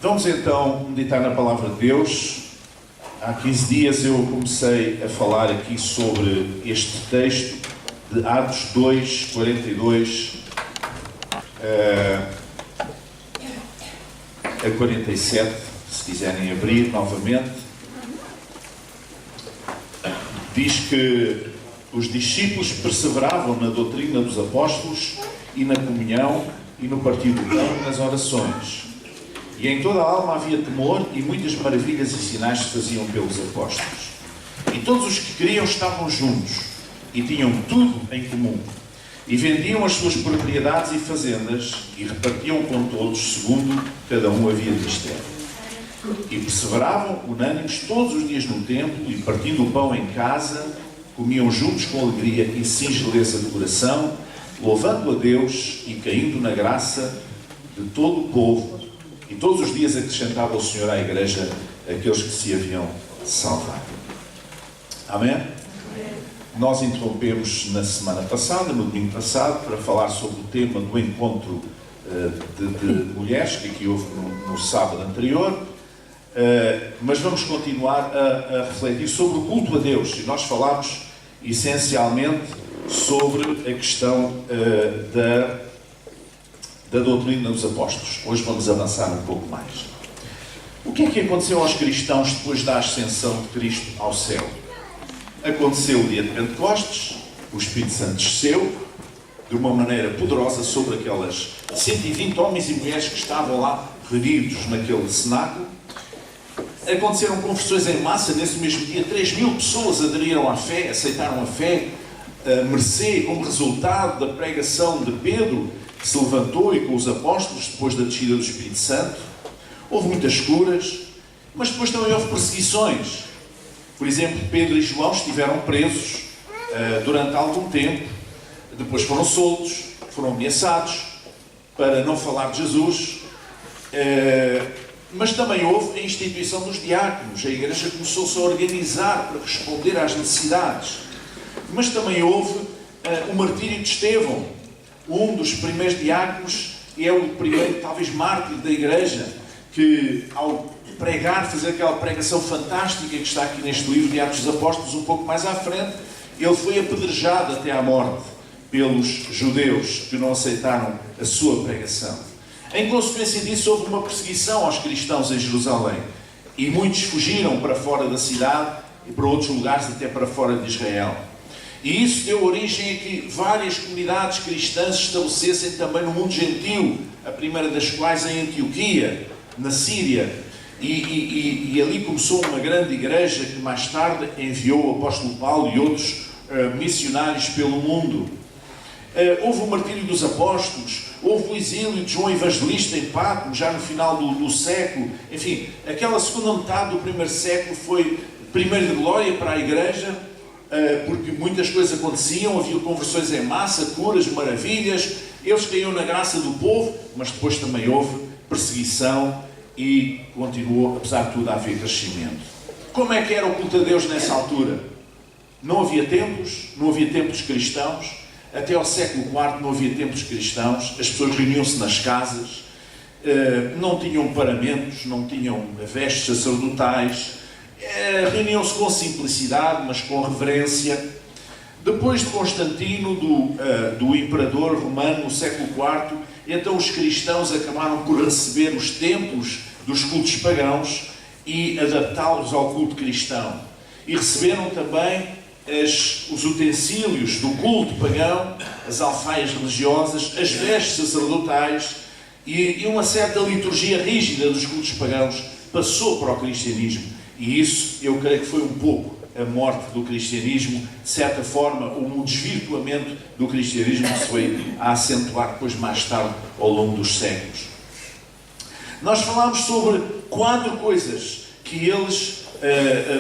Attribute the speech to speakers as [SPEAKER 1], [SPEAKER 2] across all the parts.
[SPEAKER 1] Vamos então meditar na Palavra de Deus. Há 15 dias eu comecei a falar aqui sobre este texto de Atos 2, 42 a 47, se quiserem abrir novamente. Diz que os discípulos perseveravam na doutrina dos apóstolos e na comunhão e no partir do pão e nas orações. E em toda a alma havia temor e muitas maravilhas e sinais se faziam pelos apóstolos. E todos os que criam estavam juntos e tinham tudo em comum. E vendiam as suas propriedades e fazendas e repartiam com todos segundo cada um havia de ter. E perseveravam unânimes todos os dias no templo e partindo o pão em casa, comiam juntos com alegria e singeleza de coração, louvando a Deus e caindo na graça de todo o povo. E todos os dias acrescentava o Senhor à igreja aqueles que se haviam salvado. Amém? Amém. Nós interrompemos na semana passada, no domingo passado, para falar sobre o tema do encontro de mulheres, que aqui houve no sábado anterior. Mas vamos continuar a refletir sobre o culto a Deus. E nós falámos essencialmente sobre a questão da doutrina dos apóstolos. Hoje vamos avançar um pouco mais. O que é que aconteceu aos cristãos depois da ascensão de Cristo ao céu? Aconteceu o dia de Pentecostes, o Espírito Santo desceu de uma maneira poderosa sobre aquelas 120 homens e mulheres que estavam lá reunidos naquele cenáculo. Aconteceram conversões em massa. Nesse mesmo dia 3.000 pessoas aderiram à fé, aceitaram a fé, mercê como resultado da pregação de Pedro, que se levantou e com os apóstolos depois da descida do Espírito Santo. Houve muitas curas, mas depois também houve perseguições. Por exemplo, Pedro e João estiveram presos durante algum tempo, depois foram soltos, foram ameaçados para não falar de Jesus, mas também houve a instituição dos diáconos. A igreja começou-se a organizar para responder às necessidades. Mas também houve o martírio de Estevão, um dos primeiros diáconos, e é o primeiro, talvez, mártir da igreja, que ao pregar, fazer aquela pregação fantástica que está aqui neste livro de Atos dos Apóstolos, um pouco mais à frente, ele foi apedrejado até à morte pelos judeus que não aceitaram a sua pregação. Em consequência disso, houve uma perseguição aos cristãos em Jerusalém, e muitos fugiram para fora da cidade e para outros lugares, até para fora de Israel. E isso deu origem a que várias comunidades cristãs se estabelecessem também no mundo gentil, a primeira das quais em Antioquia, na Síria. E ali começou uma grande igreja que mais tarde enviou o apóstolo Paulo e outros missionários pelo mundo. Houve o martírio dos apóstolos, houve o exílio de João Evangelista em Patmos, já no final do século. Enfim, aquela segunda metade do primeiro século foi primeiro de glória para a igreja, porque muitas coisas aconteciam, havia conversões em massa, curas, maravilhas, eles caíam na graça do povo, mas depois também houve perseguição e continuou, apesar de tudo, a haver crescimento. Como é que era o culto a Deus nessa altura? Não havia templos cristãos. Até ao século IV não havia templos cristãos. As pessoas reuniam-se nas casas, não tinham paramentos, não tinham vestes sacerdotais, reuniam-se com simplicidade, mas com reverência. Depois de Constantino, do imperador romano, no século IV, então os cristãos acabaram por receber os templos dos cultos pagãos e adaptá-los ao culto cristão. E receberam também os utensílios do culto pagão, as alfaias religiosas, as vestes sacerdotais e uma certa liturgia rígida dos cultos pagãos passou para o cristianismo. E isso, eu creio que foi um pouco a morte do cristianismo, de certa forma, um desvirtuamento do cristianismo que se foi a acentuar depois, mais tarde, ao longo dos séculos. Nós falámos sobre 4 coisas que eles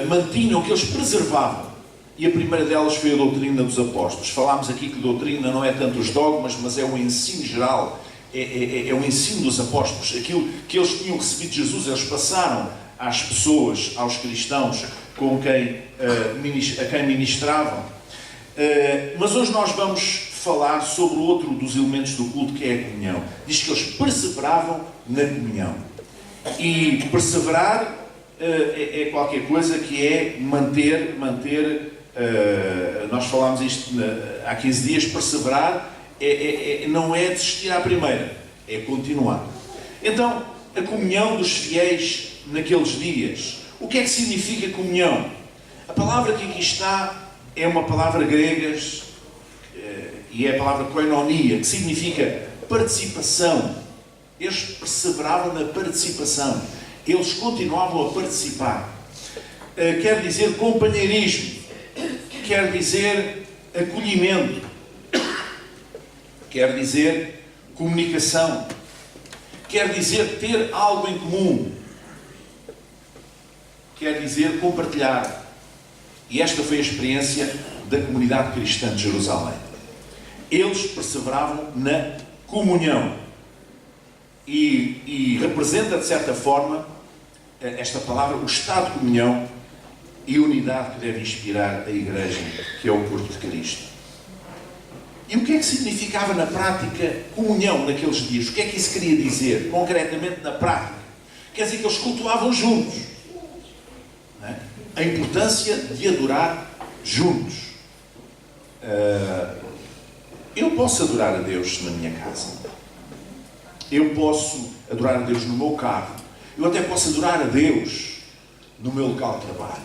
[SPEAKER 1] mantinham, que eles preservavam. E a primeira delas foi a doutrina dos apóstolos. Falámos aqui que doutrina não é tanto os dogmas, mas é o ensino geral, é o ensino dos apóstolos. Aquilo que eles tinham recebido de Jesus, eles passaram às pessoas, aos cristãos, a quem ministravam. Mas hoje nós vamos falar sobre outro dos elementos do culto, que é a comunhão. Diz que eles perseveravam na comunhão. E perseverar é qualquer coisa que é manter, nós falámos isto há 15 dias, perseverar não é desistir à primeira, é continuar. Então, a comunhão dos fiéis naqueles dias. O que é que significa comunhão? A palavra que aqui está é uma palavra grega e é a palavra koinonia, que significa participação. Eles perseveravam na participação. Eles continuavam a participar. Quer dizer companheirismo. Quer dizer acolhimento. Quer dizer comunicação. Quer dizer ter algo em comum. Quer dizer compartilhar. E esta foi a experiência da comunidade cristã de Jerusalém. Eles perseveravam na comunhão. E representa, de certa forma, esta palavra, o estado de comunhão e unidade que deve inspirar a Igreja, que é o corpo de Cristo. E o que é que significava na prática comunhão naqueles dias? O que é que isso queria dizer, concretamente na prática? Quer dizer que eles cultuavam juntos. Não é? A importância de adorar juntos. Eu posso adorar a Deus na minha casa. Eu posso adorar a Deus no meu carro. Eu até posso adorar a Deus no meu local de trabalho.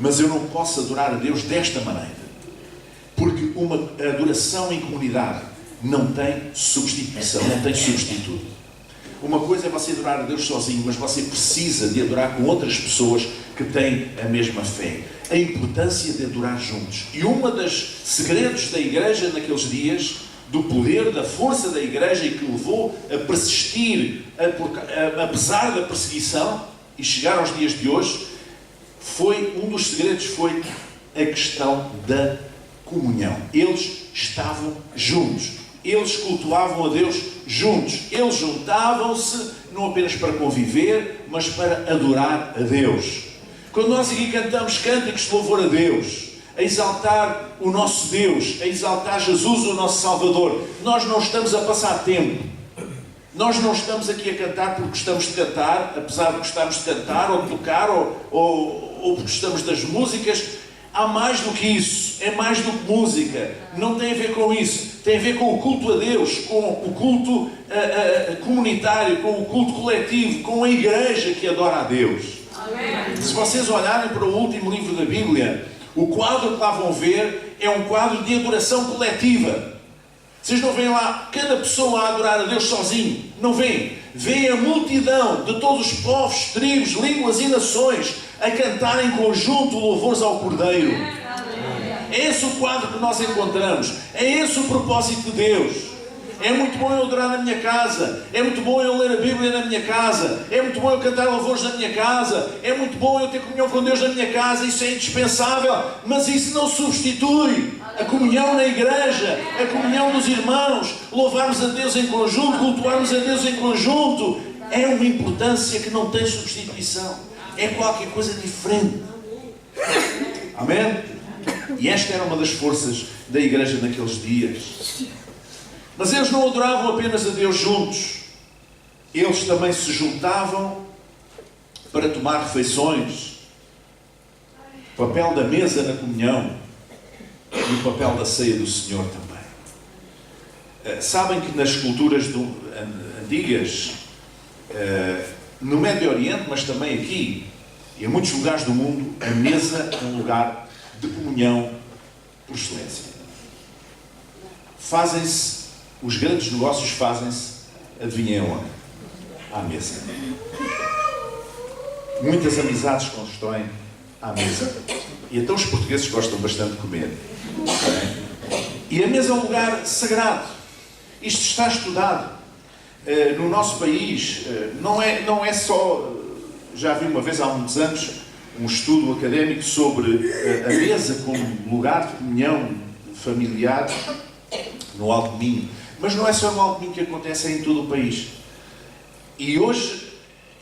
[SPEAKER 1] Mas eu não posso adorar a Deus desta maneira. Porque uma adoração em comunidade não tem substituição, não tem substituto. Uma coisa é você adorar a Deus sozinho, mas você precisa de adorar com outras pessoas que têm a mesma fé. A importância de adorar juntos. E um dos segredos da Igreja naqueles dias, do poder, da força da Igreja e que levou a persistir, apesar da perseguição, e chegar aos dias de hoje, um dos segredos foi a questão da comunhão. Eles estavam juntos. Eles cultuavam a Deus juntos. Eles juntavam-se não apenas para conviver, mas para adorar a Deus. Quando nós aqui cantamos cânticos de louvor a Deus, a exaltar o nosso Deus, a exaltar Jesus, o nosso Salvador, nós não estamos a passar tempo. Nós não estamos aqui a cantar porque gostamos de cantar, apesar de gostarmos de cantar, ou de tocar, ou porque gostamos das músicas. Há mais do que isso. É mais do que música. Não tem a ver com isso. Tem a ver com o culto a Deus, com o culto comunitário, com o culto coletivo, com a igreja que adora a Deus. Amém. Se vocês olharem para o último livro da Bíblia, o quadro que lá vão ver é um quadro de adoração coletiva. Vocês não veem lá cada pessoa a adorar a Deus sozinho. Não veem. Veem a multidão de todos os povos, tribos, línguas e nações a cantar em conjunto louvores ao Cordeiro. É esse o quadro que nós encontramos. É esse o propósito de Deus. É muito bom eu adorar na minha casa. É muito bom eu ler a Bíblia na minha casa. É muito bom eu cantar louvores na minha casa. É muito bom eu ter comunhão com Deus na minha casa. Isso é indispensável. Mas isso não substitui a comunhão na igreja, a comunhão dos irmãos, louvarmos a Deus em conjunto, cultuarmos a Deus em conjunto. É uma importância que não tem substituição. É qualquer coisa diferente. Amém? E esta era uma das forças da igreja naqueles dias. Mas eles não adoravam apenas a Deus juntos. Eles também se juntavam para tomar refeições. O papel da mesa na comunhão e o papel da ceia do Senhor também. Sabem que nas culturas antigas, no Médio Oriente, mas também aqui, e em muitos lugares do mundo, a mesa é um lugar de comunhão por excelência. Os grandes negócios fazem-se, adivinhem onde? À mesa. Muitas amizades constroem à mesa. E então os portugueses gostam bastante de comer. E a mesa é um lugar sagrado. Isto está estudado. No nosso país, não é só... Já vi uma vez, há muitos anos, um estudo académico sobre a mesa como lugar de comunhão familiar no Alto Minho. Mas não é só no Alto Minho que acontece, é em todo o país. E hoje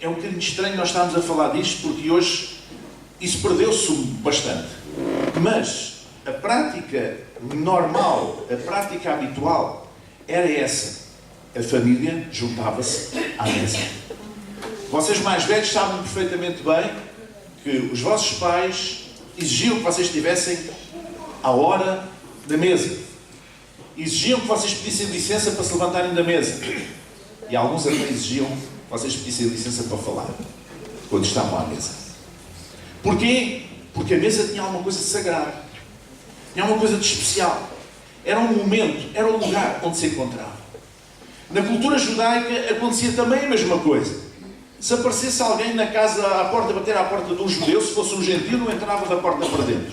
[SPEAKER 1] é um bocadinho estranho nós estarmos a falar disto, porque hoje isso perdeu-se bastante. Mas a prática normal, a prática habitual, era essa. A família juntava-se à mesa. Vocês mais velhos sabem perfeitamente bem que os vossos pais exigiam que vocês estivessem à hora da mesa. Exigiam que vocês pedissem licença para se levantarem da mesa. E alguns até exigiam que vocês pedissem licença para falar, quando estavam à mesa. Porquê? Porque a mesa tinha alguma coisa de sagrado. Tinha alguma coisa de especial. Era um momento, era um lugar onde se encontrava. Na cultura judaica acontecia também a mesma coisa. Se aparecesse alguém na casa, à porta, bater à porta de um judeu, se fosse um gentil, não entrava da porta para dentro.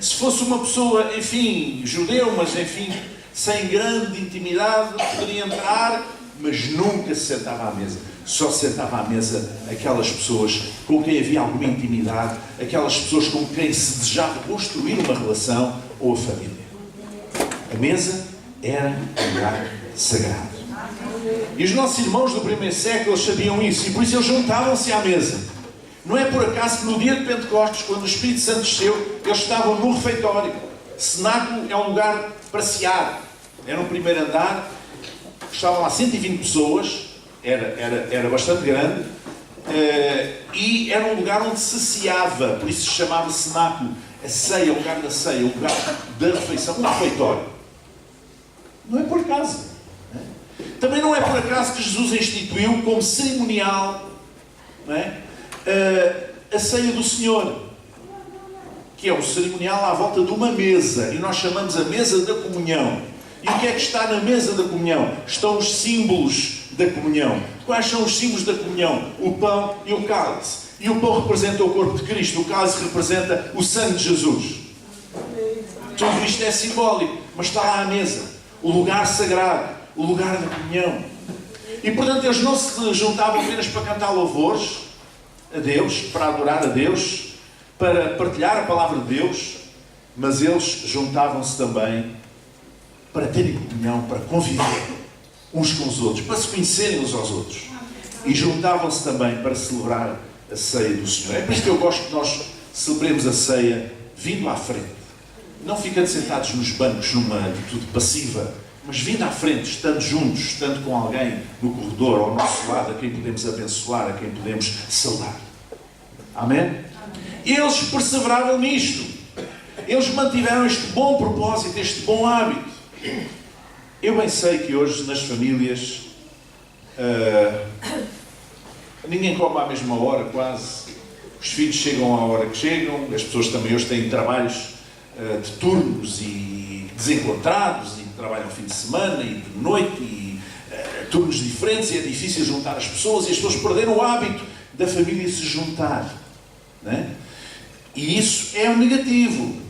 [SPEAKER 1] Se fosse uma pessoa, enfim, judeu, mas enfim, sem grande intimidade, poderia entrar, mas nunca se sentava à mesa. Só se sentava à mesa aquelas pessoas com quem havia alguma intimidade, aquelas pessoas com quem se desejava construir uma relação ou a família. A mesa era um lugar sagrado. E os nossos irmãos do primeiro século eles sabiam isso, e por isso eles juntavam-se à mesa. Não é por acaso que no dia de Pentecostes, quando o Espírito Santo desceu, eles estavam no refeitório. Cenáculo é um lugar para cear. Era um primeiro andar, estavam lá 120 pessoas, era bastante grande, e era um lugar onde se ceava, por isso se chamava cenáculo. A ceia, o lugar da ceia, o lugar da refeição, um refeitório. Não é por acaso. Também não é por acaso que Jesus instituiu como cerimonial, não é? A ceia do Senhor, que é um cerimonial à volta de uma mesa, e nós chamamos a mesa da comunhão. E o que é que está na mesa da comunhão? Estão os símbolos da comunhão. Quais são os símbolos da comunhão? O pão e o cálice. E o pão representa o corpo de Cristo, o cálice representa o sangue de Jesus. Tudo isto é simbólico, mas está lá à mesa, o lugar sagrado, o lugar da comunhão. E portanto eles não se juntavam apenas para cantar louvores a Deus, para adorar a Deus, para partilhar a palavra de Deus, mas eles juntavam-se também para terem comunhão, para conviver uns com os outros, para se conhecerem uns aos outros. E juntavam-se também para celebrar a ceia do Senhor. É por isso que eu gosto que nós celebremos a ceia vindo à frente. Não ficando sentados nos bancos numa atitude passiva, mas vindo à frente, estando juntos, estando com alguém no corredor, ao nosso lado, a quem podemos abençoar, a quem podemos saudar. Amém? Eles perseveravam nisto. Eles mantiveram este bom propósito, este bom hábito. Eu bem sei que hoje nas famílias ninguém come à mesma hora, quase. Os filhos chegam à hora que chegam, as pessoas também hoje têm trabalhos de turnos e desencontrados, e trabalham fim de semana e de noite, e turnos diferentes, e é difícil juntar as pessoas, e as pessoas perderam o hábito da família se juntar. Não é? E isso é um negativo.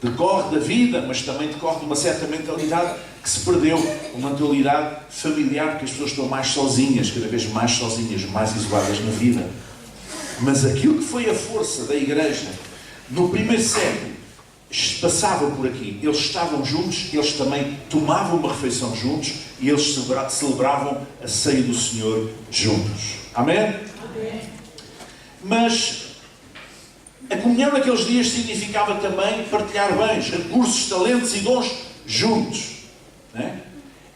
[SPEAKER 1] Decorre da vida, mas também decorre de uma certa mentalidade que se perdeu, uma mentalidade familiar, porque as pessoas estão mais sozinhas, cada vez mais sozinhas, mais isoladas na vida. Mas aquilo que foi a força da Igreja no primeiro século, passavam por aqui, eles estavam juntos, eles também tomavam uma refeição juntos, e eles celebravam a ceia do Senhor juntos. Amém? Amém. Mas a comunhão naqueles dias significava também partilhar bens, recursos, talentos e dons juntos. Não é?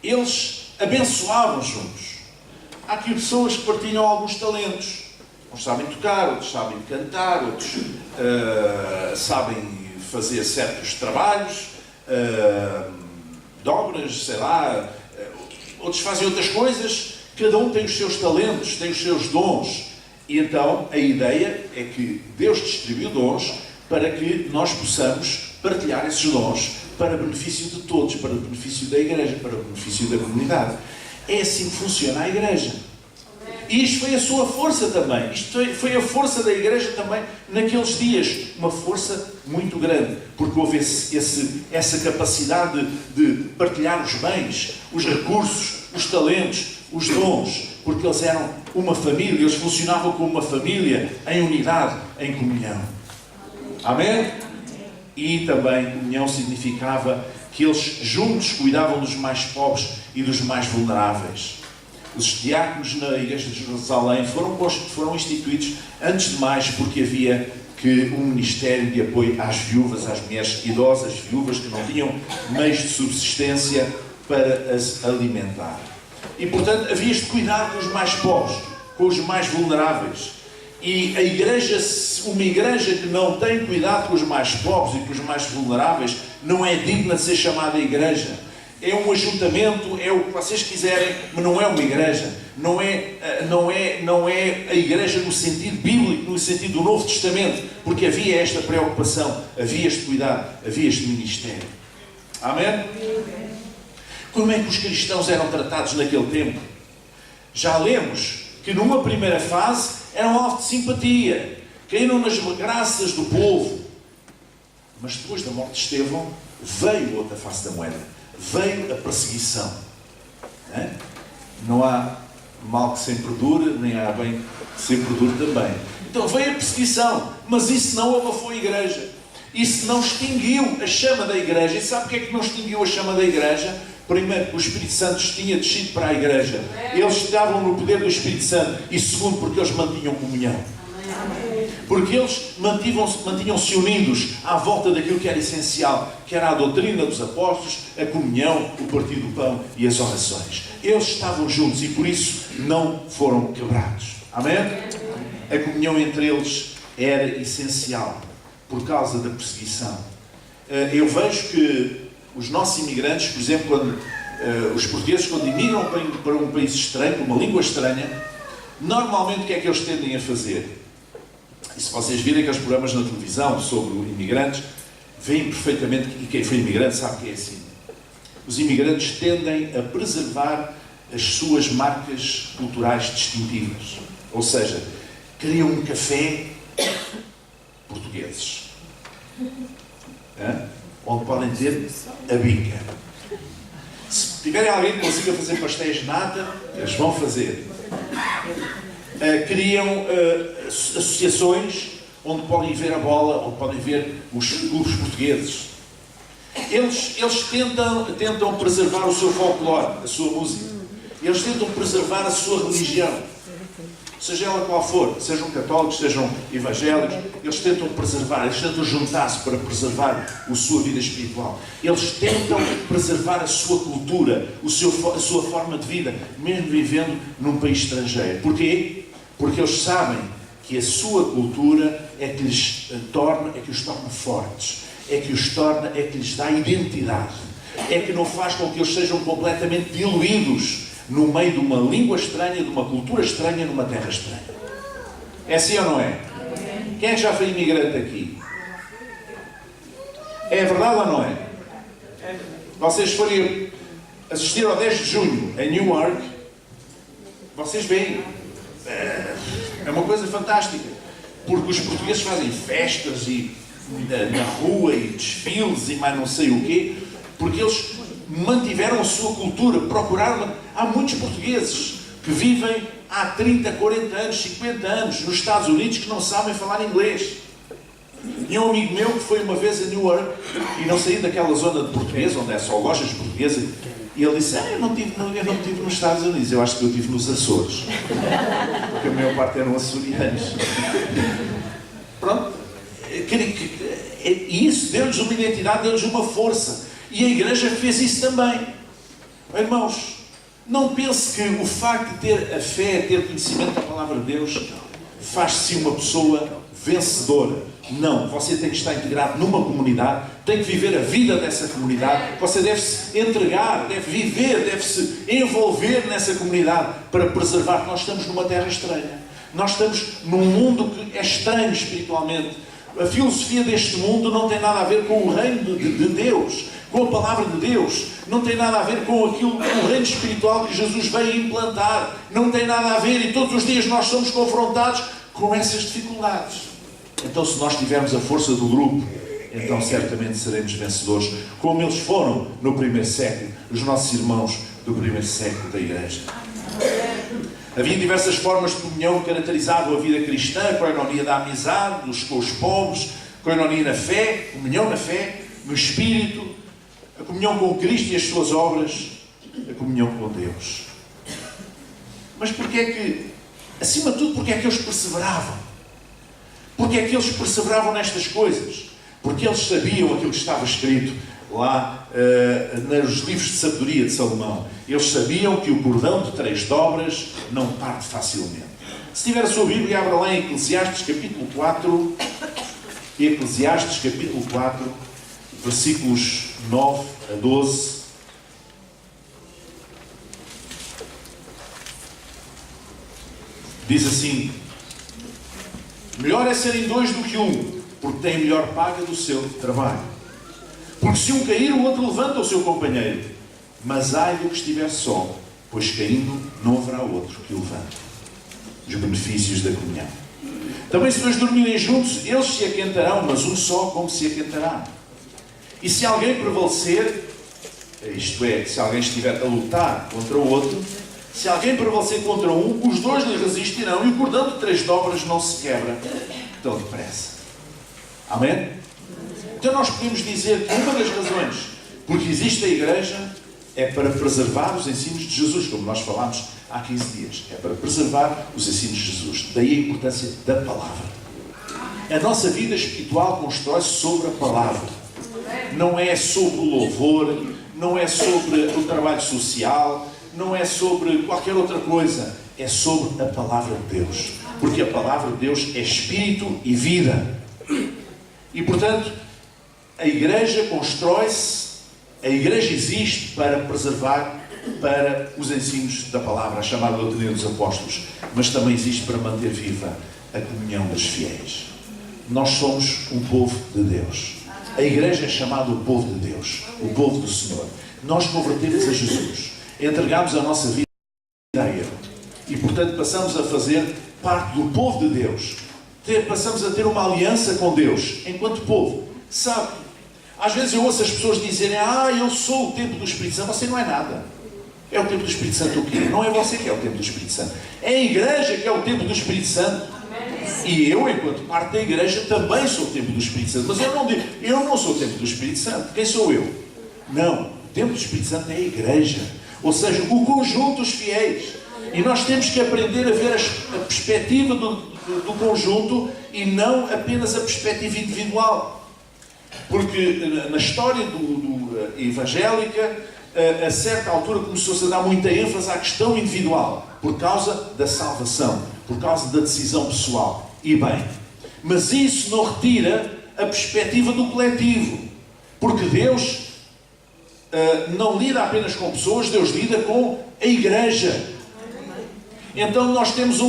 [SPEAKER 1] Eles abençoavam juntos. Há aqui pessoas que partilham alguns talentos. Uns sabem tocar, outros sabem cantar, outros sabem fazer certos trabalhos, de obras, sei lá, outros fazem outras coisas. Cada um tem os seus talentos, tem os seus dons. E então a ideia é que Deus distribuiu dons para que nós possamos partilhar esses dons para benefício de todos, para benefício da Igreja, para benefício da comunidade. É assim que funciona a Igreja. E isto foi a sua força também. Isto foi a força da Igreja também naqueles dias. Uma força muito grande. Porque houve essa capacidade de partilhar os bens, os recursos, os talentos, os dons. Porque eles eram uma família. Eles funcionavam como uma família, em unidade, em comunhão. Amém? E também comunhão significava que eles juntos cuidavam dos mais pobres e dos mais vulneráveis. Os diáconos na Igreja de Jerusalém foram instituídos, antes de mais, porque havia um ministério de apoio às viúvas, às mulheres idosas, viúvas que não tinham meios de subsistência para as alimentar. E, portanto, havia este cuidado dos mais pobres. com os mais vulneráveis. E a igreja, uma igreja que não tem cuidado com os mais pobres e com os mais vulneráveis, não é digna de ser chamada igreja. É um ajuntamento, é o que vocês quiserem, mas não é uma igreja. Não é a igreja no sentido bíblico, no sentido do Novo Testamento, porque havia esta preocupação, havia este cuidado, havia este ministério. Amém? Como é que os cristãos eram tratados naquele tempo? Já lemos que numa primeira fase eram alvo de simpatia, caíram nas graças do povo. Mas depois da morte de Estevão, veio outra face da moeda. Veio a perseguição. Não há mal que sempre dure, nem há bem que sempre dure também. Então veio a perseguição, mas isso não abafou a igreja. Isso não extinguiu a chama da igreja. E sabe porque é que não extinguiu a chama da igreja? Primeiro, o Espírito Santo tinha descido para a igreja. Eles estavam no poder do Espírito Santo. E segundo, porque eles mantinham comunhão. Porque eles mantinham-se unidos à volta daquilo que era essencial, que era a doutrina dos apóstolos, a comunhão, o partir do pão e as orações. Eles estavam juntos e por isso não foram quebrados. Amém? A comunhão entre eles era essencial por causa da perseguição. Eu vejo que os nossos imigrantes, por exemplo, os portugueses, quando imigram para um país estranho, para uma língua estranha, normalmente o que é que eles tendem a fazer? E se vocês virem aqueles programas na televisão sobre imigrantes, veem perfeitamente, e quem foi imigrante sabe que é assim. Os imigrantes tendem a preservar as suas marcas culturais distintivas. Ou seja, criam um café portugueses. Onde podem ter a bica. Se tiverem alguém que consiga fazer pastéis de nata, eles vão fazer. Criam associações onde podem ver a bola, onde podem ver os clubes portugueses. Eles tentam preservar o seu folclore, a sua música. Eles tentam preservar a sua religião. Seja ela qual for, sejam católicos, sejam evangélicos, eles tentam preservar, eles tentam juntar-se para preservar a sua vida espiritual. Eles tentam preservar a sua cultura, a sua forma de vida, mesmo vivendo num país estrangeiro. Porquê? Porque eles sabem que a sua cultura é que os torna fortes, é que lhes dá identidade, é que não faz com que eles sejam completamente diluídos no meio de uma língua estranha, de uma cultura estranha, numa terra estranha. É assim ou não é? Quem é que já foi imigrante aqui? É verdade ou não é? Vocês forem assistir ao 10 de junho em Newark, vocês veem, é uma coisa fantástica, porque os portugueses fazem festas e na rua e desfiles e mais não sei o quê, porque eles mantiveram a sua cultura, procuraram. Há muitos portugueses que vivem há 30, 40 anos, 50 anos nos Estados Unidos que não sabem falar inglês. E um amigo meu que foi uma vez a Newark e não saiu daquela zona de português, onde é só lojas portuguesas, e ele disse, eu não tive nos Estados Unidos, eu acho que eu estive nos Açores. Porque a maior parte eram açorianos. Pronto. E isso deu-lhes uma identidade, deu-lhes uma força. E a igreja fez isso também. Irmãos, não pense que o facto de ter a fé, ter conhecimento da palavra de Deus, faz-se uma pessoa vencedora. Não, você tem que estar integrado numa comunidade, tem que viver a vida dessa comunidade, você deve se entregar, deve viver, deve se envolver nessa comunidade para preservar. Nós estamos numa terra estranha. Nós estamos num mundo que é estranho espiritualmente. A filosofia deste mundo não tem nada a ver com o reino de Deus, com a palavra de Deus. Não tem nada a ver com aquilo, com o reino espiritual que Jesus veio implantar. Não tem nada a ver, e todos os dias nós somos confrontados com essas dificuldades. Então, se nós tivermos a força do grupo, então certamente seremos vencedores, como eles foram no primeiro século, os nossos irmãos do primeiro século da igreja. Havia diversas formas de comunhão que caracterizavam a vida cristã: a coinonia da amizade, com os povos, a coinonia na fé, comunhão na fé, no Espírito, a comunhão com Cristo e as suas obras, a comunhão com Deus. Mas porquê é que, acima de tudo, porquê é que eles perseveravam? Porquê é que eles perseveravam nestas coisas? Porque eles sabiam aquilo que estava escrito lá nos livros de sabedoria de Salomão. Eles sabiam que o cordão de 3 dobras não parte facilmente. Se tiver a sua Bíblia, abra lá em Eclesiastes capítulo 4. Eclesiastes capítulo 4, versículos 9 a 12. Diz assim: melhor é serem dois do que um, porque têm melhor paga do seu trabalho. Porque se um cair, o outro levanta o seu companheiro. Mas ai do que estiver só, pois caindo não haverá outro que o levante. Os benefícios da comunhão. Também se dois dormirem juntos, eles se aquentarão, mas um só como se aquentará. E se alguém prevalecer, isto é, se alguém estiver a lutar contra o outro, se alguém prevalecer contra um, os dois lhe resistirão, e o cordão de 3 dobras não se quebra tão depressa. Amém? Então nós podemos dizer que uma das razões porque existe a Igreja é para preservar os ensinos de Jesus, como nós falámos há 15 dias. É para preservar os ensinos de Jesus. Daí a importância da palavra. A nossa vida espiritual constrói-se sobre a palavra. Não é sobre o louvor, não é sobre o trabalho social, não é sobre qualquer outra coisa. É sobre a palavra de Deus. Porque a palavra de Deus é espírito e vida. E, portanto, a Igreja constrói-se, a Igreja existe para preservar, para os ensinos da palavra, a chamada doutrina dos apóstolos, mas também existe para manter viva a comunhão dos fiéis. Nós somos um povo de Deus. A Igreja é chamada o povo de Deus, o povo do Senhor. Nós convertemos a Jesus, entregamos a nossa vida a Ele e, portanto, passamos a fazer parte do povo de Deus. Passamos a ter uma aliança com Deus enquanto povo. Sabe, às vezes eu ouço as pessoas dizerem: eu sou o templo do Espírito Santo. Você não é nada. É o templo do Espírito Santo o quê? Não é você que é o templo do Espírito Santo. É a Igreja que é o templo do Espírito Santo. E eu, enquanto parte da Igreja, também sou o templo do Espírito Santo. Mas eu não digo, eu não sou o templo do Espírito Santo. Quem sou eu? Não. O templo do Espírito Santo é a Igreja. Ou seja, o conjunto dos fiéis. E nós temos que aprender a ver a perspectiva do conjunto e não apenas a perspectiva individual. Porque na história evangélica, a certa altura começou-se a dar muita ênfase à questão individual, por causa da salvação, por causa da decisão pessoal. E bem, mas isso não retira a perspectiva do coletivo, porque Deus não lida apenas com pessoas, Deus lida com a Igreja. Então nós temos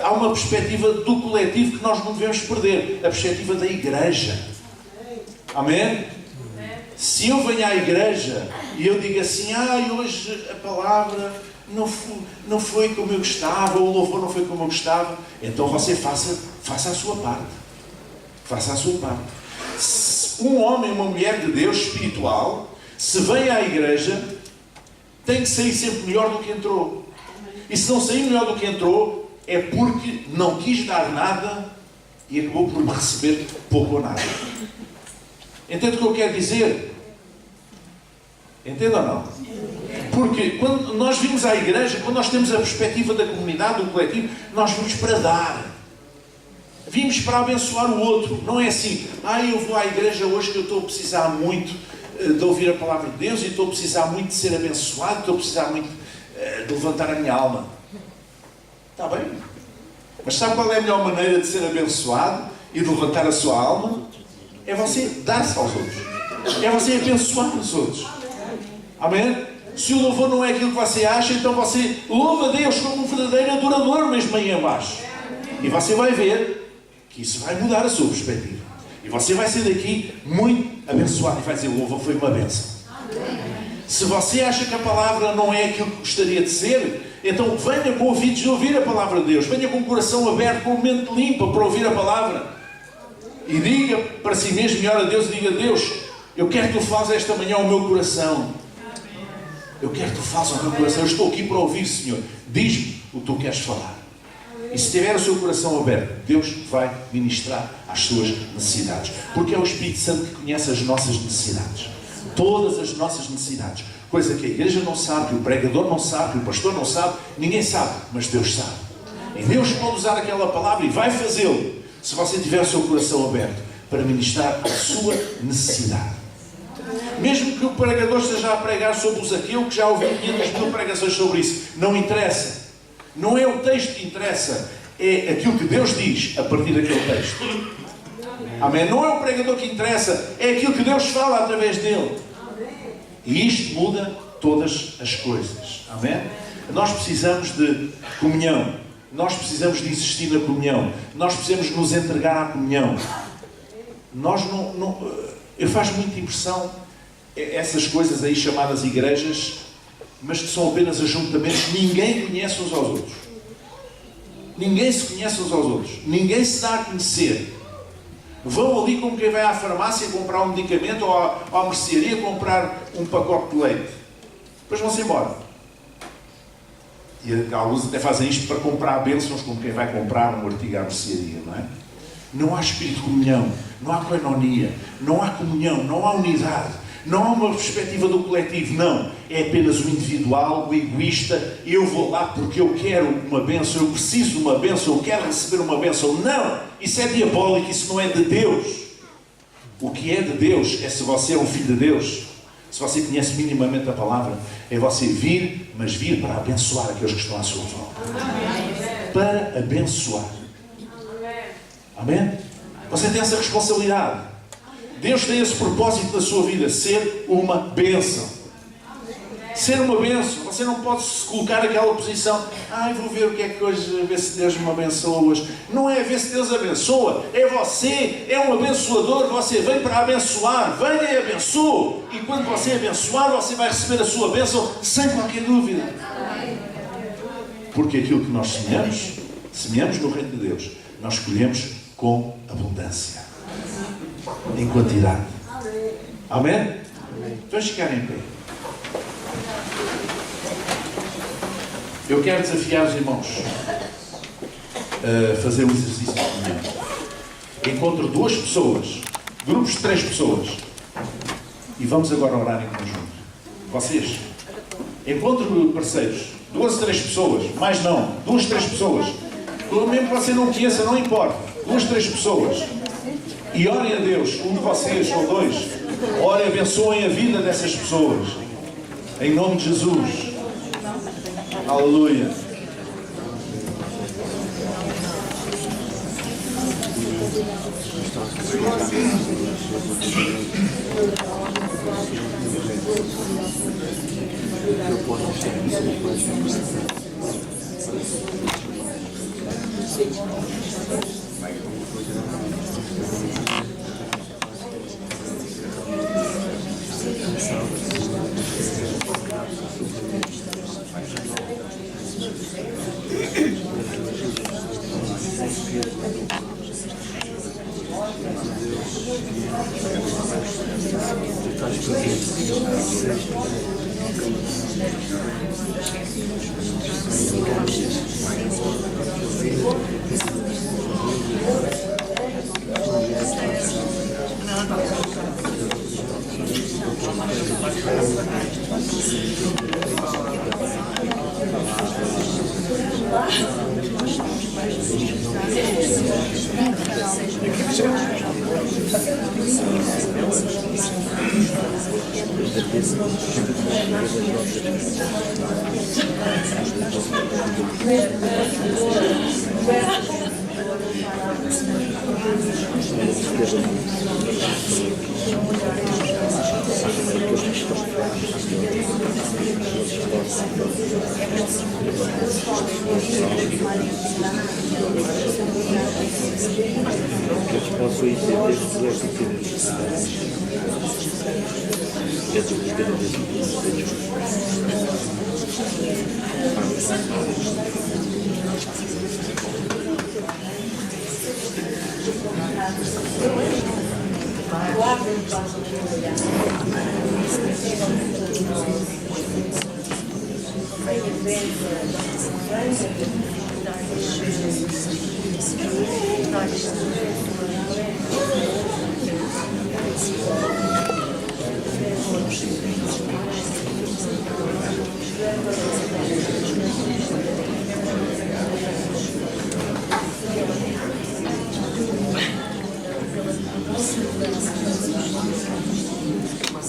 [SPEAKER 1] há uma perspectiva do coletivo que nós não devemos perder, a perspectiva da Igreja. Amém? Se eu venho à Igreja e eu digo assim: hoje a palavra não foi como eu gostava, ou o louvor não foi como eu gostava, então você faça a sua parte. Faça a sua parte. Se um homem, uma mulher de Deus espiritual, se vem à Igreja, tem que sair sempre melhor do que entrou. E se não sair melhor do que entrou, é porque não quis dar nada e acabou por receber pouco ou nada. Entende o que eu quero dizer? Entende ou não? Porque quando nós vimos à Igreja, quando nós temos a perspectiva da comunidade, do coletivo, nós vimos para dar. Vimos para abençoar o outro. Não é assim: eu vou à Igreja hoje que eu estou a precisar muito de ouvir a palavra de Deus e estou a precisar muito de ser abençoado, estou a precisar muito de levantar a minha alma. Está bem? Mas sabe qual é a melhor maneira de ser abençoado e de levantar a sua alma? É você dar-se aos outros. É você abençoar os outros. Amém? Se o louvor não é aquilo que você acha, então você louva a Deus como um verdadeiro adorador mesmo aí embaixo. E você vai ver que isso vai mudar a sua perspectiva. E você vai sair daqui muito abençoado e vai dizer: o louvor foi uma bênção. Se você acha que a palavra não é aquilo que gostaria de ser, então venha com ouvidos de ouvir a palavra de Deus. Venha com o coração aberto, com a mente limpa para ouvir a palavra. E diga para si mesmo, e ora a Deus, diga: Deus, eu quero que tu fales esta manhã ao meu coração. Eu quero que tu fales ao meu coração. Eu estou aqui para ouvir, Senhor. Diz-me o que tu queres falar. E se tiver o seu coração aberto, Deus vai ministrar às suas necessidades. Porque é o Espírito Santo que conhece as nossas necessidades. Todas as nossas necessidades. Coisa que a igreja não sabe, que o pregador não sabe, que o pastor não sabe, ninguém sabe, mas Deus sabe. E Deus pode usar aquela palavra e vai fazê-lo, se você tiver o seu coração aberto, para ministrar a sua necessidade. Mesmo que o pregador esteja a pregar sobre o Zaqueu, que já ouviu 500 mil pregações sobre isso, não interessa. Não é o texto que interessa, é aquilo que Deus diz a partir daquele texto. Amém? Não é o pregador que interessa, é aquilo que Deus fala através dele. E isto muda todas as coisas. Amém? Nós precisamos de comunhão. Nós precisamos de insistir na comunhão. Nós precisamos nos entregar à comunhão. Eu faz muita impressão essas coisas aí chamadas igrejas, mas que são apenas ajuntamentos. Ninguém conhece uns aos outros. Ninguém se conhece uns aos outros. Ninguém se dá a conhecer. Vão ali como quem vai à farmácia comprar um medicamento ou à mercearia comprar um pacote de leite. Depois vão-se embora. E alguns até fazem isto para comprar bênçãos como quem vai comprar um artigo à mercearia, não é? Não há espírito de comunhão, não há koinonia, não há comunhão, não há unidade, não há uma perspectiva do coletivo, não. É apenas o individual, o egoísta. Eu vou lá porque eu quero uma bênção, eu preciso de uma bênção, eu quero receber uma bênção. Não! Isso é diabólico, isso não é de Deus. O que é de Deus é, se você é um filho de Deus, se você conhece minimamente a palavra, é você vir, mas vir para abençoar aqueles que estão à sua volta. Para abençoar. Amém? Você tem essa responsabilidade. Deus tem esse propósito na sua vida, ser uma bênção. Ser uma bênção. Você não pode se colocar naquela posição, vou ver o que é que hoje, ver se Deus me abençoa hoje. Não é ver se Deus abençoa, é você, é um abençoador, você vem para abençoar, venha e abençoe. E quando você abençoar, você vai receber a sua bênção sem qualquer dúvida. Porque aquilo que nós semeamos no reino de Deus, nós colhemos com abundância. Em quantidade. Amém? Vamos ficar em pé. Eu quero desafiar os irmãos a fazer um exercício de comunhão. Encontre 2 pessoas, grupos de 3 pessoas, e vamos agora orar em conjunto. Vocês, encontre parceiros, 2 a 3 pessoas, mais não, 2 a 3 pessoas, mesmo que você não conheça, não importa, 2 a 3 pessoas, e orem a Deus, um de vocês ou 2, orem e abençoem a vida dessas pessoas, em nome de Jesus. Aleluia.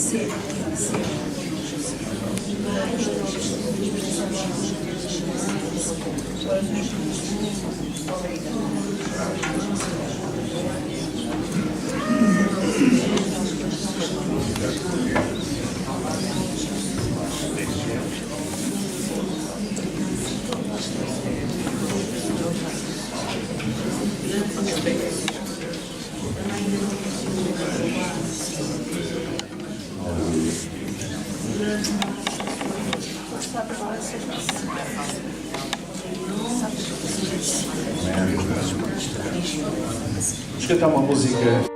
[SPEAKER 2] Sim.
[SPEAKER 1] Vamos cantar uma música.